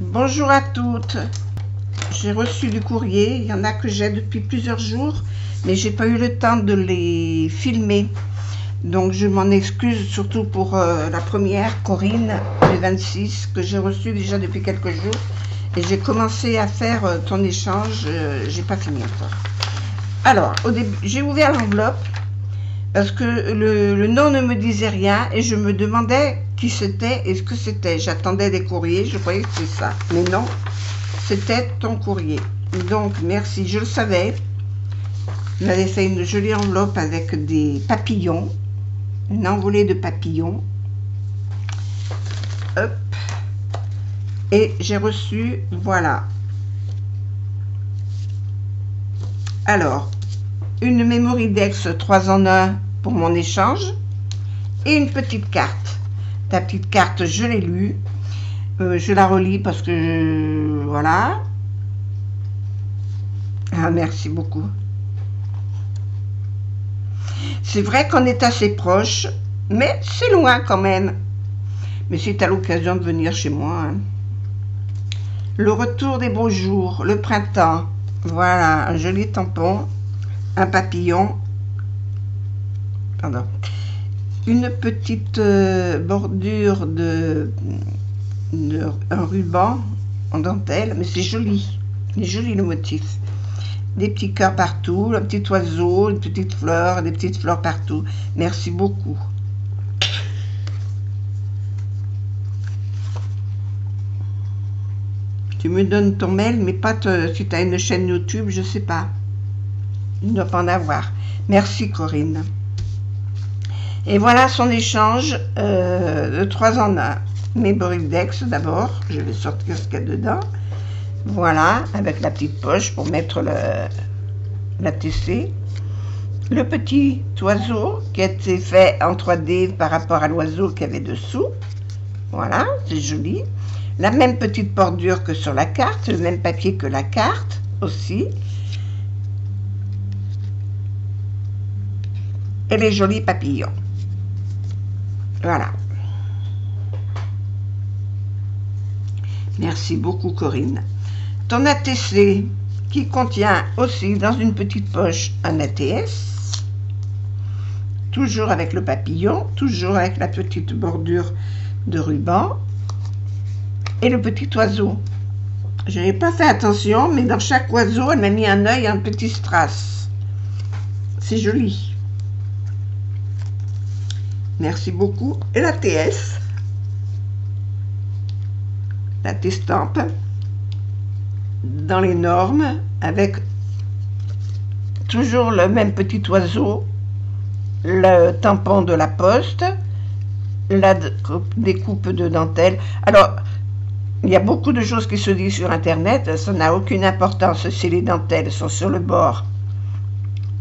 Bonjour à toutes. J'ai reçu du courrier. Il y en a que j'ai depuis plusieurs jours, mais j'ai pas eu le temps de les filmer. Donc je m'en excuse, surtout pour la première, Corinne, du 26, que j'ai reçue déjà depuis quelques jours. Et j'ai commencé à faire ton échange. J'ai pas fini encore. Alors, au début, j'ai ouvert l'enveloppe parce que le nom ne me disait rien et je me demandais qui c'était et ce que c'était. J'attendais des courriers, je croyais que c'est ça. Mais non, c'était ton courrier. Donc, merci, je le savais. Il m'avait fait une jolie enveloppe avec des papillons, une envolée de papillons. Hop. Et j'ai reçu, voilà. Alors, une Mémoridex 3 en 1 pour mon échange et une petite carte. Ta petite carte, je l'ai lue. Je la relis parce que voilà. Ah, merci beaucoup. C'est vrai qu'on est assez proches, mais c'est loin quand même. Mais c'est à l'occasion de venir chez moi. Hein. Le retour des beaux jours, le printemps. Voilà, un joli tampon, un papillon. Pardon. Une petite bordure un ruban en dentelle, mais c'est joli. Il est joli le motif. Des petits cœurs partout, un petit oiseau, une petite fleur, des petites fleurs partout. Merci beaucoup. Tu me donnes ton mail, mais pas si tu as une chaîne YouTube, je sais pas. Il ne doit pas en avoir. Merci Corinne. Et voilà son échange de 3 en 1. Mémoridex d'abord, je vais sortir ce qu'il y a dedans. Voilà, avec la petite poche pour mettre la TC. Le petit oiseau qui a été fait en 3D par rapport à l'oiseau qu'il y avait dessous. Voilà, c'est joli. La même petite bordure que sur la carte, le même papier que la carte aussi. Et les jolis papillons. Voilà. Merci beaucoup Corinne. Ton ATC qui contient aussi dans une petite poche un ATS. Toujours avec le papillon, toujours avec la petite bordure de ruban. Et le petit oiseau. Je n'ai pas fait attention, mais dans chaque oiseau, elle m'a mis un œil, un petit strass. C'est joli. Merci beaucoup. Et la TS. La T-stampe. Dans les normes, avec toujours le même petit oiseau. Le tampon de la poste. La découpe de dentelle. Alors, il y a beaucoup de choses qui se disent sur Internet. Ça n'a aucune importance si les dentelles sont sur le bord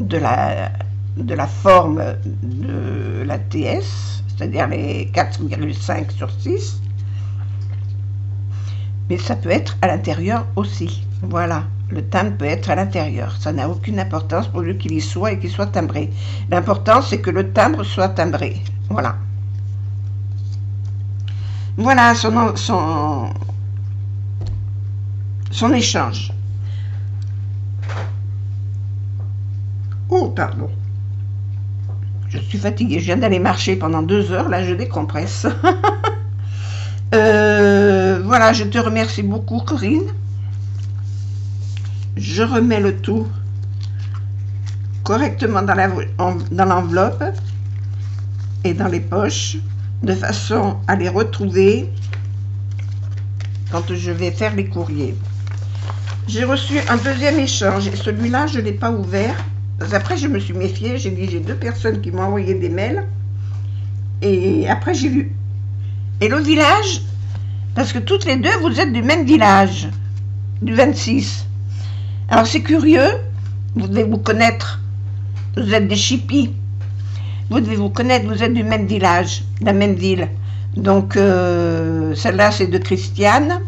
de la forme de la TS, c'est-à-dire les 4,5 sur 6. Mais ça peut être à l'intérieur aussi. Voilà, le timbre peut être à l'intérieur. Ça n'a aucune importance pourvu qu'il y soit et qu'il soit timbré. L'important, c'est que le timbre soit timbré. Voilà. Voilà son échange. Oh, pardon. Je suis fatiguée. Je viens d'aller marcher pendant 2 heures. Là, je décompresse. Voilà, je te remercie beaucoup, Corinne. Je remets le tout correctement dans l'enveloppe et dans les poches, de façon à les retrouver quand je vais faire les courriers. J'ai reçu un deuxième échange et celui-là, je ne l'ai pas ouvert. Après, je me suis méfiée. J'ai dit, j'ai 2 personnes qui m'ont envoyé des mails. Et après, j'ai lu. Et le village, parce que toutes les 2, vous êtes du même village, du 26. Alors, c'est curieux. Vous devez vous connaître. Vous êtes des chippies. Vous devez vous connaître. Vous êtes du même village, de la même ville. Donc, celle-là, c'est de Christiane.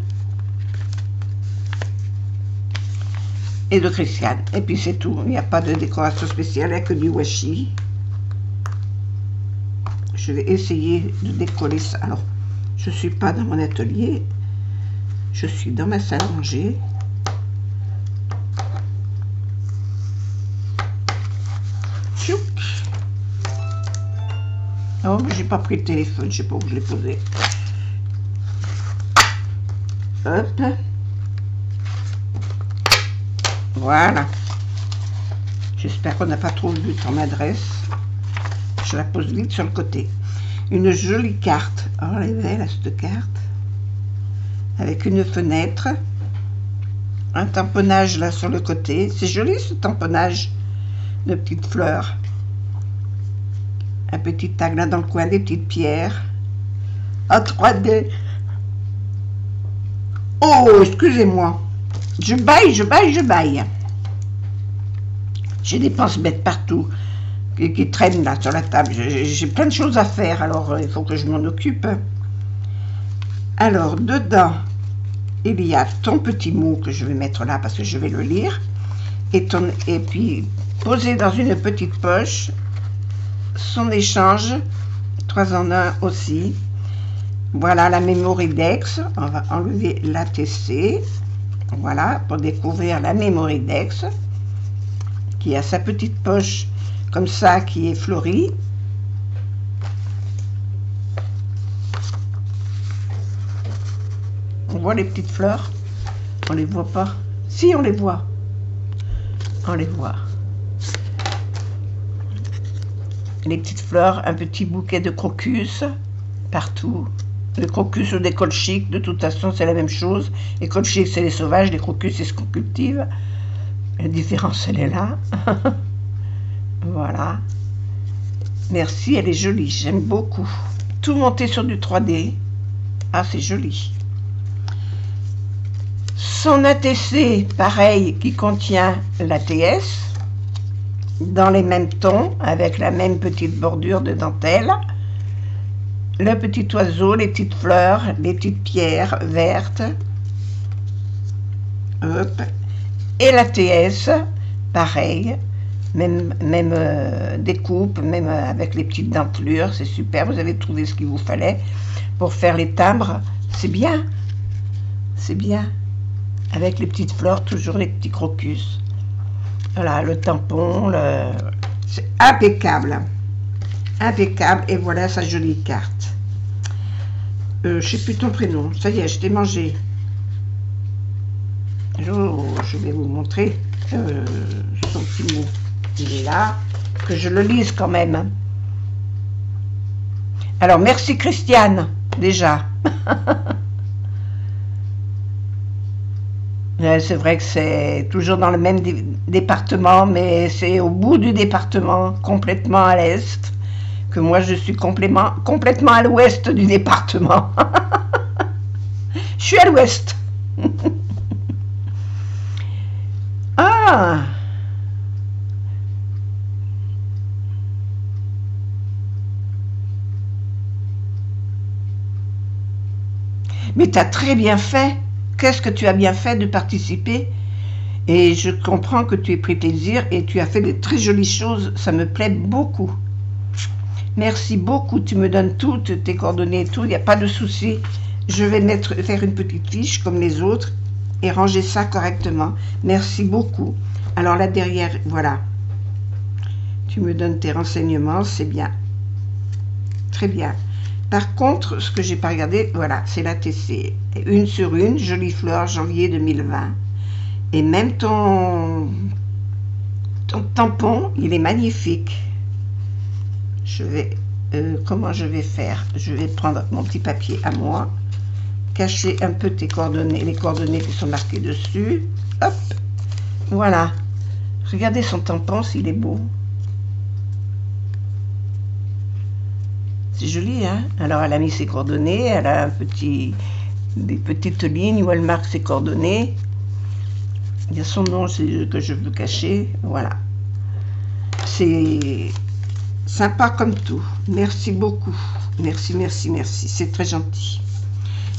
Et de Christiane. Et puis c'est tout. Il n'y a pas de décoration spéciale, il n'y a que du washi. Je vais essayer de décoller ça. Alors, je ne suis pas dans mon atelier. Je suis dans ma salle à manger. Tchouk. Oh, mais j'ai pas pris le téléphone, je sais pas où je l'ai posé. Hop. Voilà. J'espère qu'on n'a pas trop vu ton adresse. Je la pose vite sur le côté. Une jolie carte. Oh, elle est belle, cette carte. Avec une fenêtre. Un tamponnage là sur le côté. C'est joli ce tamponnage de petites fleurs. Un petit tag là dans le coin, des petites pierres. En 3D. Oh, excusez-moi. Je baille, je baille, je baille. J'ai des pense-bêtes partout qui traînent là sur la table. J'ai plein de choses à faire, alors il faut que je m'en occupe. Alors, dedans, il y a ton petit mot que je vais mettre là parce que je vais le lire. Et puis, poser dans une petite poche son échange, 3 en 1 aussi. Voilà la Mémoridex. On va enlever l'ATC. Voilà, pour découvrir la Mémoridex, qui a sa petite poche comme ça, qui est fleurie. On voit les petites fleurs. On les voit pas. Si, on les voit. On les voit. Les petites fleurs, un petit bouquet de crocus partout. Les crocus ou des colchiques, de toute façon, c'est la même chose. Les colchiques, c'est les sauvages, les crocus, c'est ce qu'on cultive. La différence, elle est là. Voilà. Merci, elle est jolie, j'aime beaucoup. Tout monté sur du 3D. Ah, c'est joli. Son ATC, pareil, qui contient l'ATS, dans les mêmes tons, avec la même petite bordure de dentelle. Le petit oiseau, les petites fleurs, les petites pierres vertes. Hop. Et l'ATS, pareil, même découpe, même avec les petites dentelures, c'est super, vous avez trouvé ce qu'il vous fallait pour faire les timbres, c'est bien, avec les petites fleurs, toujours les petits crocus. Voilà, le tampon, c'est impeccable, impeccable, et voilà sa jolie carte. Je sais plus ton prénom, ça y est, je t'ai mangé. Oh, je vais vous montrer son petit mot. Il est là, que je le lise quand même. Alors, merci Christiane, déjà. C'est vrai que c'est toujours dans le même département, mais c'est au bout du département, complètement à l'est, que moi je suis complètement à l'ouest du département. Je suis à l'ouest. Ah! Mais tu as très bien fait. Qu'est-ce que tu as bien fait de participer? Et je comprends que tu aies pris plaisir et tu as fait de très jolies choses. Ça me plaît beaucoup. Merci beaucoup. Tu me donnes toutes tes coordonnées et tout. Il n'y a pas de souci. Je vais faire une petite fiche comme les autres et ranger ça correctement. Merci beaucoup. Alors là derrière, voilà. Tu me donnes tes renseignements. C'est bien. Très bien. Par contre, ce que j'ai pas regardé, voilà, c'est l'ATC. 1 sur 1, jolie fleur, janvier 2020. Et même ton tampon, il est magnifique. Je vais, comment je vais faire? Je vais prendre mon petit papier à moi, cacher un peu tes coordonnées, les coordonnées qui sont marquées dessus. Hop, voilà. Regardez son tampon, s'il est beau. C'est joli, hein? Alors, elle a mis ses coordonnées, elle a des petites lignes où elle marque ses coordonnées. Il y a son nom que je veux cacher. Voilà. C'est sympa comme tout. Merci beaucoup. Merci, merci, merci. C'est très gentil.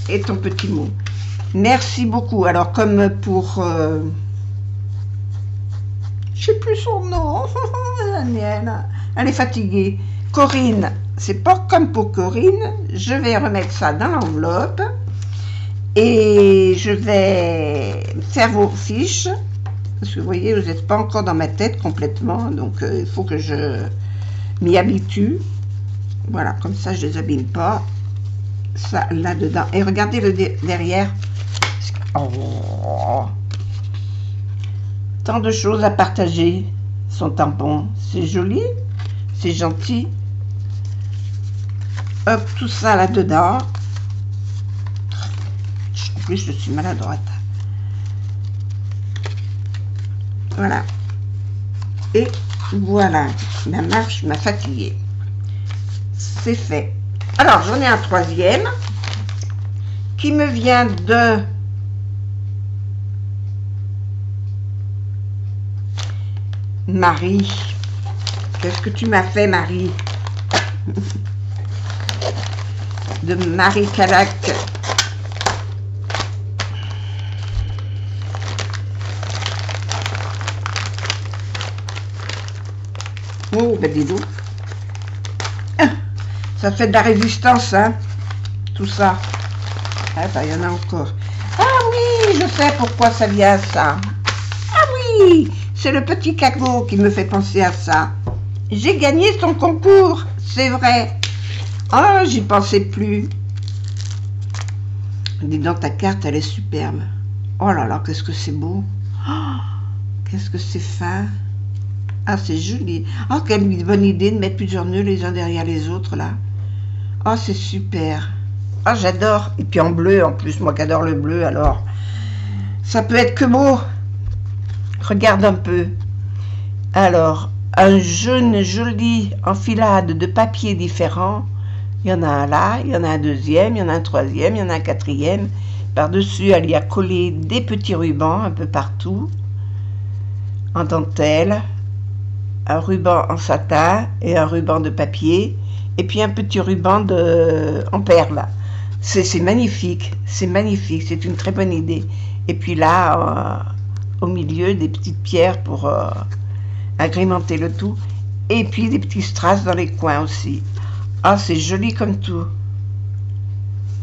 Et ton petit mot. Merci beaucoup. Alors, comme pour... je sais plus son nom. Elle est fatiguée. Corinne. C'est pas comme pour Corinne, je vais remettre ça dans l'enveloppe Et je vais faire vos fiches. Parce que vous voyez, vous n'êtes pas encore dans ma tête complètement. Donc, il faut que je m'y habitue. Voilà, comme ça, je ne les abîme pas. Ça, là-dedans. Et regardez le derrière. Oh. Tant de choses à partager. Son tampon. C'est joli. C'est gentil. Hop, tout ça là-dedans. En plus, je suis maladroite. Voilà. Et voilà. La marche m'a fatiguée. C'est fait. Alors, j'en ai un troisième qui me vient de Marie. Qu'est-ce que tu m'as fait, Marie? De Marie Calac. Oh, ben dis donc. Ça fait de la résistance, hein, tout ça. Ah, ben, il y en a encore. Ah oui, je sais pourquoi ça vient, ça. Ah oui, c'est le petit cadeau qui me fait penser à ça. J'ai gagné son concours, c'est vrai. Oh, j'y pensais plus. Dis donc, ta carte, elle est superbe. Oh là là, qu'est-ce que c'est beau. Oh, qu'est-ce que c'est fin. Ah, c'est joli. Oh, quelle bonne idée de mettre plusieurs nœuds les uns derrière les autres, là. Oh, c'est super. Oh, j'adore. Et puis en bleu, en plus, moi qui adore le bleu, alors. Ça peut être que beau. Regarde un peu. Alors, un jaune joli enfilade de papiers différents. Il y en a un là, il y en a un deuxième, il y en a un troisième, il y en a un quatrième. Par-dessus, elle y a collé des petits rubans un peu partout. En dentelle. Un ruban en satin et un ruban de papier, et puis un petit ruban en perles. C'est magnifique, c'est magnifique, c'est une très bonne idée. Et puis là, au milieu, des petites pierres pour agrémenter le tout, et puis des petits strass dans les coins aussi. Ah, c'est joli comme tout.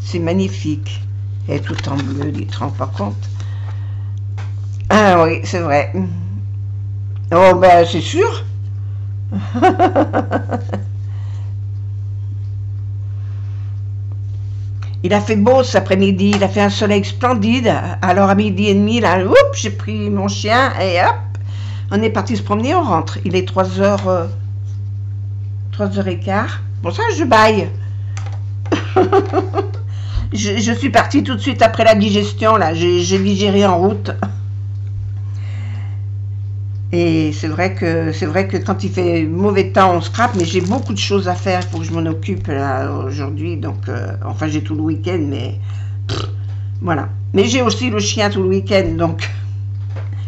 C'est magnifique. Et tout en bleu, il ne te rend pas compte. Ah oui, c'est vrai. Oh, ben, c'est sûr. Il a fait beau cet après-midi, il a fait un soleil splendide. Alors à 12h30, là, j'ai pris mon chien et hop, on est parti se promener, on rentre. Il est 3h, 3h15. Bon, ça, je baille. je suis partie tout de suite après la digestion, là. J'ai digéré en route. Et c'est vrai que quand il fait mauvais temps, on scrape, mais j'ai beaucoup de choses à faire, il faut que je m'en occupe là aujourd'hui, donc enfin j'ai tout le week-end, mais voilà. Mais j'ai aussi le chien tout le week-end, donc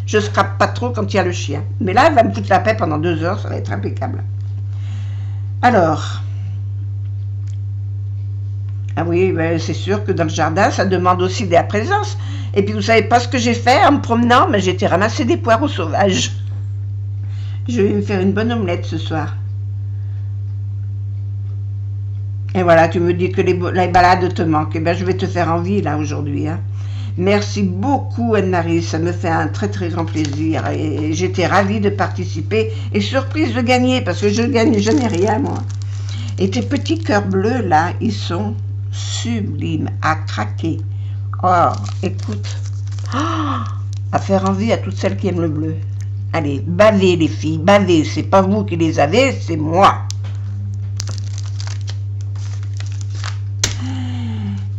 je scrape pas trop quand il y a le chien. Mais là, elle va me foutre la paix pendant 2 heures, ça va être impeccable. Alors, ah oui, ben, c'est sûr que dans le jardin, ça demande aussi de la présence. Et puis vous savez pas ce que j'ai fait en me promenant, mais j'ai été ramasser des poireaux sauvages. Je vais me faire une bonne omelette ce soir. Et voilà, tu me dis que les balades te manquent. Eh bien, je vais te faire envie, là, aujourd'hui. Hein. Merci beaucoup, Anne-Marie. Ça me fait un très, très grand plaisir. Et j'étais ravie de participer et surprise de gagner, parce que je n'ai rien, moi. Et tes petits cœurs bleus, là, ils sont sublimes, à craquer. Oh, écoute. Oh, à faire envie à toutes celles qui aiment le bleu. Allez, bavez les filles, bavez, c'est pas vous qui les avez, c'est moi.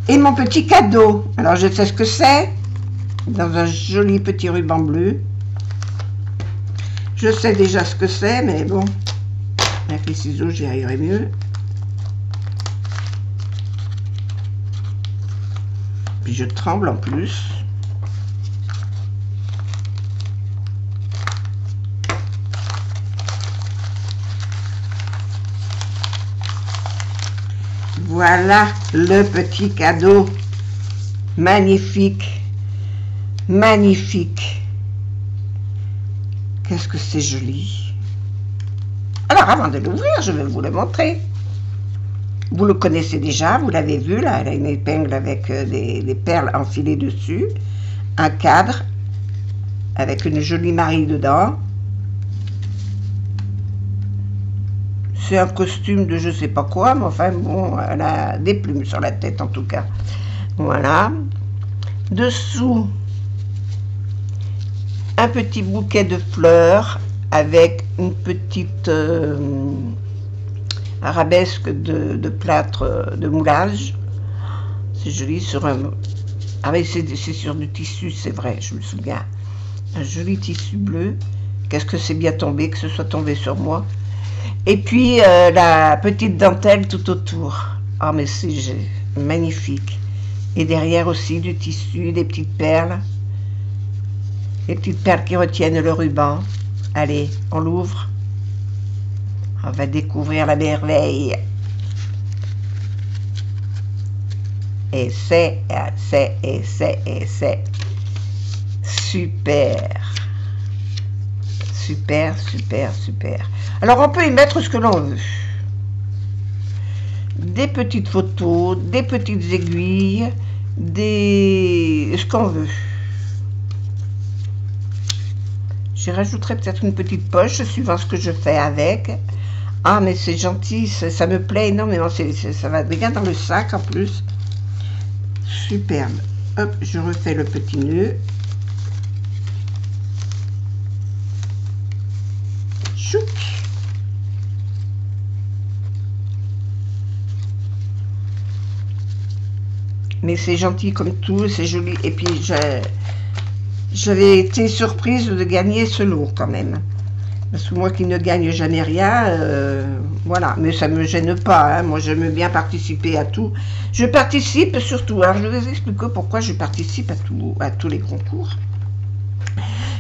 Et mon petit cadeau, alors je sais ce que c'est, dans un joli petit ruban bleu. Je sais déjà ce que c'est, mais bon, avec les ciseaux, j'y arriverai mieux. Puis je tremble en plus. Voilà le petit cadeau. Magnifique. Magnifique. Qu'est-ce que c'est joli. Alors, avant de l'ouvrir, je vais vous le montrer. Vous le connaissez déjà, vous l'avez vu, là, elle a une épingle avec des perles enfilées dessus, un cadre avec une jolie Marie dedans. C'est un costume de je sais pas quoi, mais enfin bon, elle a des plumes sur la tête en tout cas. Voilà. Dessous, un petit bouquet de fleurs avec une petite arabesque de plâtre de moulage. C'est joli sur un... Ah oui, c'est sur du tissu, c'est vrai, je me souviens. Un joli tissu bleu. Qu'est-ce que c'est bien tombé, que ce soit tombé sur moi. Et puis la petite dentelle tout autour. Ah mais c'est magnifique. Et derrière aussi du tissu, des petites perles. Les petites perles qui retiennent le ruban. Allez, on l'ouvre. On va découvrir la merveille. Et c'est super. Super, super, super. Alors on peut y mettre ce que l'on veut. Des petites photos, des petites aiguilles, ce qu'on veut. J'y rajouterai peut-être une petite poche suivant ce que je fais avec. Ah mais c'est gentil, ça me plaît énormément, ça va bien dans le sac en plus. Superbe. Hop, je refais le petit nœud. Chouc. Mais c'est gentil comme tout, c'est joli. Et puis j'avais été surprise de gagner ce lot quand même. Parce que moi qui ne gagne jamais rien, voilà. Mais ça ne me gêne pas, hein. Moi j'aime bien participer à tout. Je participe surtout, alors je vais vous expliquer pourquoi je participe à tous les concours.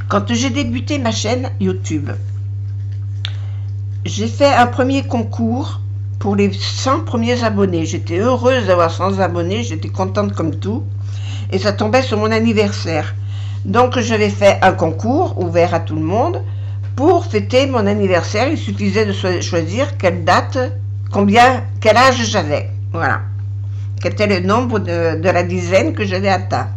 Quand j'ai débuté ma chaîne YouTube, j'ai fait un premier concours pour les 100 premiers abonnés. J'étais heureuse d'avoir 100 abonnés, j'étais contente comme tout. Et ça tombait sur mon anniversaire. Donc j'avais fait un concours ouvert à tout le monde pour fêter mon anniversaire. Il suffisait de choisir quelle date, quel âge j'avais. Voilà. Quel était le nombre de la dizaine que j'avais atteint.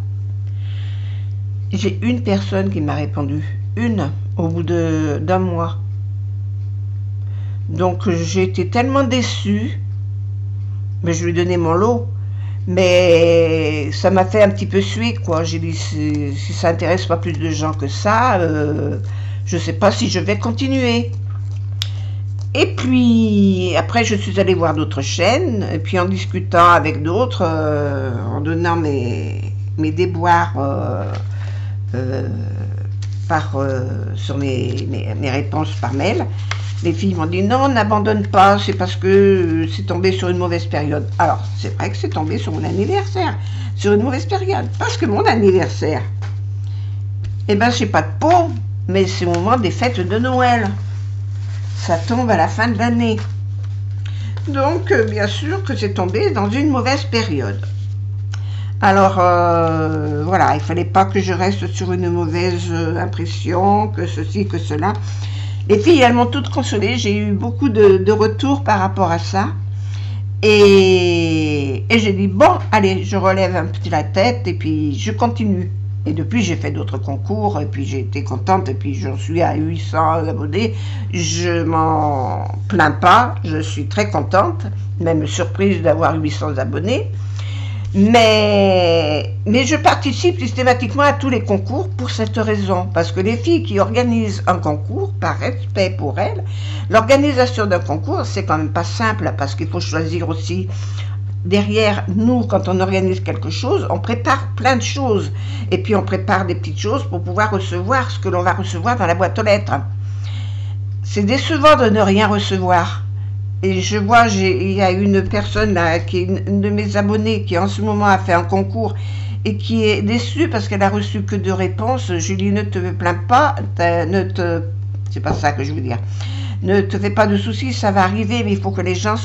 J'ai une personne qui m'a répondu. Une, au bout d'un mois. Donc j'ai été tellement déçue, mais je lui ai donné mon lot, mais ça m'a fait un petit peu suer, quoi. J'ai dit, si ça intéresse pas plus de gens que ça, je sais pas si je vais continuer. Et puis après je suis allée voir d'autres chaînes, et puis en discutant avec d'autres, en donnant mes déboires sur mes réponses par mail. Les filles m'ont dit non, n'abandonne pas, c'est parce que c'est tombé sur une mauvaise période. Alors, c'est vrai que c'est tombé sur mon anniversaire, sur une mauvaise période. Parce que mon anniversaire, eh ben, c'est pas de peau, mais c'est au moment des fêtes de Noël. Ça tombe à la fin de l'année. Donc, bien sûr que c'est tombé dans une mauvaise période. Alors, voilà, il fallait pas que je reste sur une mauvaise impression, que ceci, que cela. Les filles, elles m'ont toutes consolée. J'ai eu beaucoup de retours par rapport à ça. Et j'ai dit, bon, allez, je relève un petit la tête et puis je continue. Et depuis, j'ai fait d'autres concours et puis j'ai été contente. Et puis, j'en suis à 800 abonnés. Je m'en plains pas. Je suis très contente, même surprise d'avoir 800 abonnés. Mais je participe systématiquement à tous les concours pour cette raison. Parce que les filles qui organisent un concours, par respect pour elles, l'organisation d'un concours, c'est quand même pas simple, parce qu'il faut choisir aussi. Derrière nous, quand on organise quelque chose, on prépare plein de choses. Et puis on prépare des petites choses pour pouvoir recevoir ce que l'on va recevoir dans la boîte aux lettres. C'est décevant de ne rien recevoir. Et je vois, il y a une personne là, qui est une de mes abonnées, qui en ce moment a fait un concours et qui est déçue parce qu'elle a reçu que 2 réponses. Julie, ne te plains pas, c'est pas ça que je veux dire. Ne te fais pas de soucis, ça va arriver, mais il faut que les gens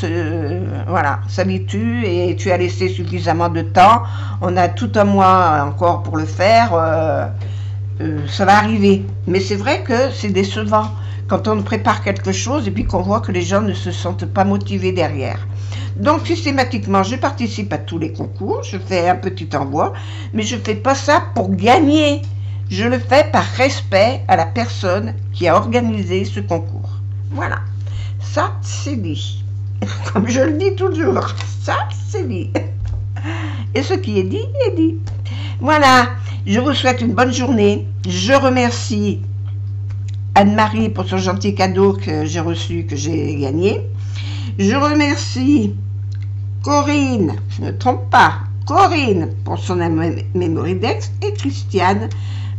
s'habituent et tu as laissé suffisamment de temps. On a tout un mois encore pour le faire, ça va arriver. Mais c'est vrai que c'est décevant quand on prépare quelque chose et puis qu'on voit que les gens ne se sentent pas motivés derrière. Donc systématiquement, je participe à tous les concours, je fais un petit envoi, mais je ne fais pas ça pour gagner. Je le fais par respect à la personne qui a organisé ce concours. Voilà, ça c'est dit. Comme je le dis toujours, ça c'est dit. Et ce qui est dit, est dit. Voilà, je vous souhaite une bonne journée. Je remercie Anne-Marie pour son gentil cadeau que j'ai reçu, que j'ai gagné. Je remercie Corinne, je ne me trompe pas, Corinne pour son Mémoridex et Christiane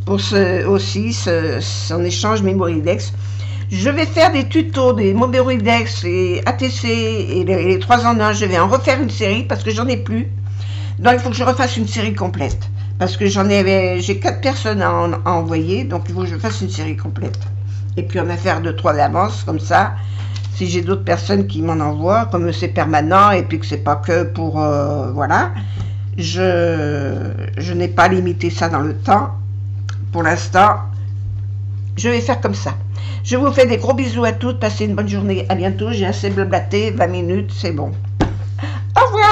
pour son échange Mémoridex. Je vais faire des tutos des Mémoridex et ATC et les 3 en 1. Je vais en refaire une série parce que j'en ai plus. Donc il faut que je refasse une série complète. Parce que j'ai 4 personnes à envoyer, donc il faut que je fasse une série complète. Et puis en faire 2-3 d'avance, comme ça, si j'ai d'autres personnes qui m'en envoient, comme c'est permanent et puis que c'est pas que pour... voilà, je n'ai pas limité ça dans le temps. Pour l'instant, je vais faire comme ça. Je vous fais des gros bisous à toutes, passez une bonne journée, à bientôt, j'ai assez blablaté, 20 minutes, c'est bon. Au revoir.